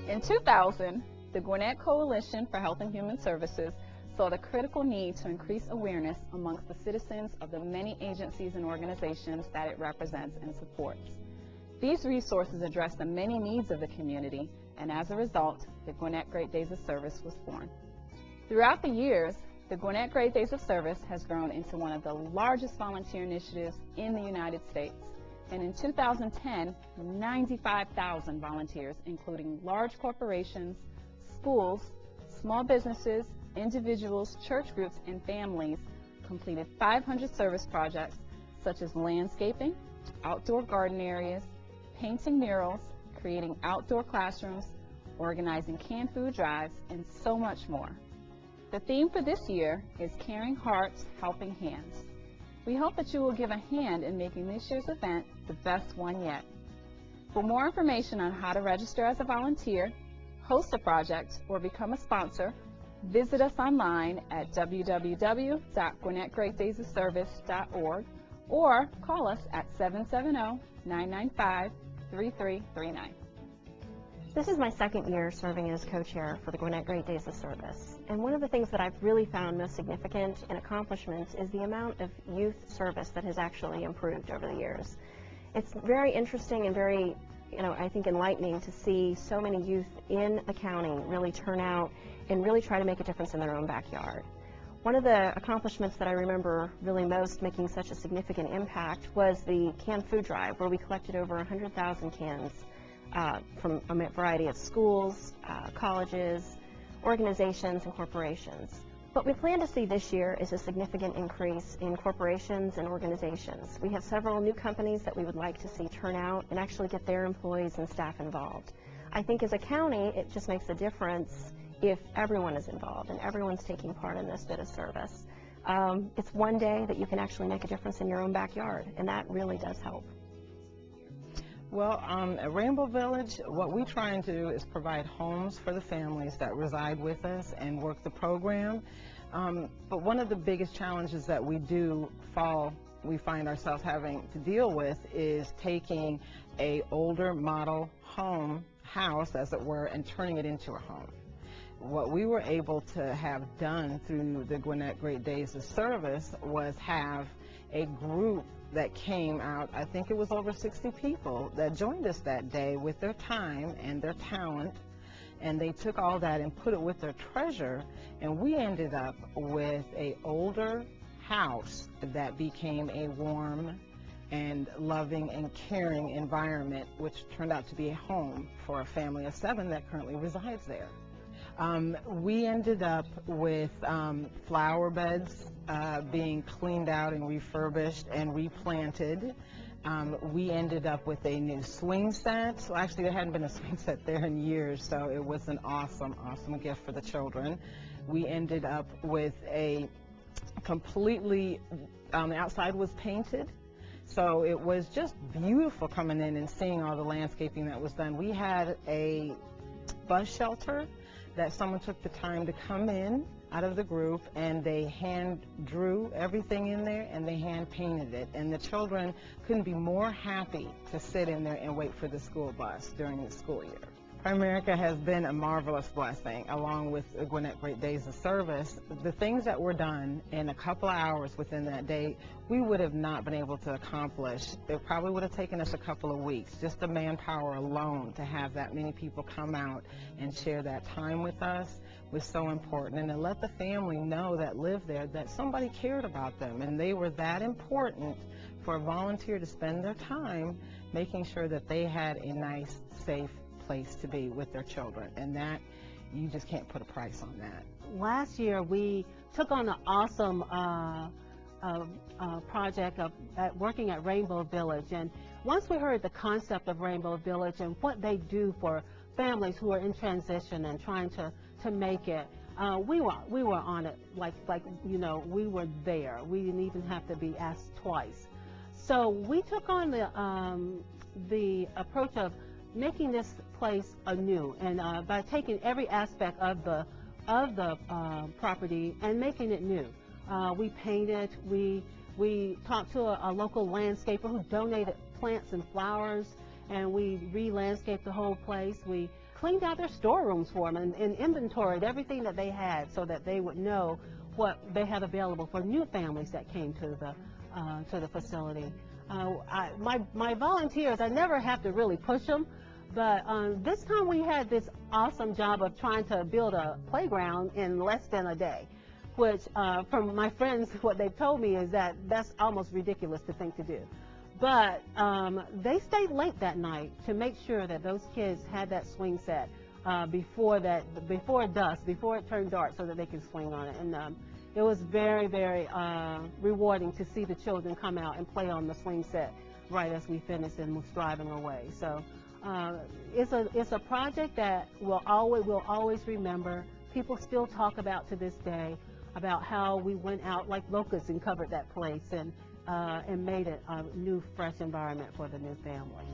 In 2000, the Gwinnett Coalition for Health and Human Services saw the critical need to increase awareness amongst the citizens of the many agencies and organizations that it represents and supports. These resources address the many needs of the community, and as a result, the Gwinnett Great Days of Service was born. Throughout the years, the Gwinnett Great Days of Service has grown into one of the largest volunteer initiatives in the United States. And in 2010, 95,000 volunteers, including large corporations, schools, small businesses, individuals, church groups, and families, completed 500 service projects such as landscaping, outdoor garden areas, painting murals, creating outdoor classrooms, organizing canned food drives, and so much more. The theme for this year is Caring Hearts, Helping Hands. We hope that you will give a hand in making this year's event the best one yet. For more information on how to register as a volunteer, host a project, or become a sponsor, visit us online at www.gwinnettgreatdaysofservice.org or call us at 770-995-3339. This is my second year serving as co-chair for the Gwinnett Great Days of Service, and one of the things that I've really found most significant in accomplishments is the amount of youth service that has actually improved over the years. It's very interesting and very, I think enlightening to see so many youth in the county really turn out and really try to make a difference in their own backyard. One of the accomplishments that I remember really most making such a significant impact was the canned food drive, where we collected over 100,000 cans from a variety of schools, colleges, organizations, and corporations. What we plan to see this year is a significant increase in corporations and organizations. We have several new companies that we would like to see turn out and actually get their employees and staff involved. I think as a county, it just makes a difference if everyone is involved and everyone's taking part in this bit of service. It's one day that you can actually make a difference in your own backyard, and that really does help. Well, at Rainbow Village, what we try and do is provide homes for the families that reside with us and work the program. But one of the biggest challenges that we find ourselves having to deal with is taking an older model house, as it were, and turning it into a home. What we were able to have done through the Gwinnett Great Days of Service was have a group that came out. I think it was over 60 people that joined us that day with their time and their talent, and they took all that and put it with their treasure, and we ended up with an older house that became a warm and loving and caring environment, which turned out to be a home for a family of 7 that currently resides there. We ended up with flower beds being cleaned out and refurbished and replanted. We ended up with a new swing set. So actually, there hadn't been a swing set there in years, so it was an awesome, awesome gift for the children. We ended up with a completely, the outside was painted. So it was just beautiful coming in and seeing all the landscaping that was done. We had a bus shelter that someone took the time to come in out of the group, and they hand drew everything in there and they hand painted it, and the children couldn't be more happy to sit in there and wait for the school bus during the school year. Primerica has been a marvelous blessing, along with the Gwinnett Great Days of Service. The things that were done in a couple of hours within that day, we would have not been able to accomplish. It probably would have taken us a couple of weeks, just the manpower alone, to have that many people come out and share that time with us was so important. And to let the family know that lived there that somebody cared about them, and they were that important for a volunteer to spend their time making sure that they had a nice, safe place to be with their children, and that you just can't put a price on that. Last year we took on an awesome project of working at Rainbow Village, and once we heard the concept of Rainbow Village and what they do for families who are in transition and trying to make it, we were on it like we were there. We didn't even have to be asked twice. So we took on the approach of making this place anew, and by taking every aspect of the property and making it new. We painted, we We talked to a local landscaper who donated plants and flowers, and we re-landscaped the whole place. We cleaned out their storerooms for them and inventoried everything that they had so that they would know what they had available for new families that came to the facility. My volunteers, I never have to really push them, but this time we had this awesome job of trying to build a playground in less than a day, which from my friends, what they've told me is that that's almost ridiculous to think to do. But they stayed late that night to make sure that those kids had that swing set before dusk, before it turned dark, so that they can swing on it. And it was very, very rewarding to see the children come out and play on the swing set right as we finished and was driving away. So it's a project that we'll always remember. People still talk about to this day about how we went out like locusts and covered that place and made it a new, fresh environment for the new family.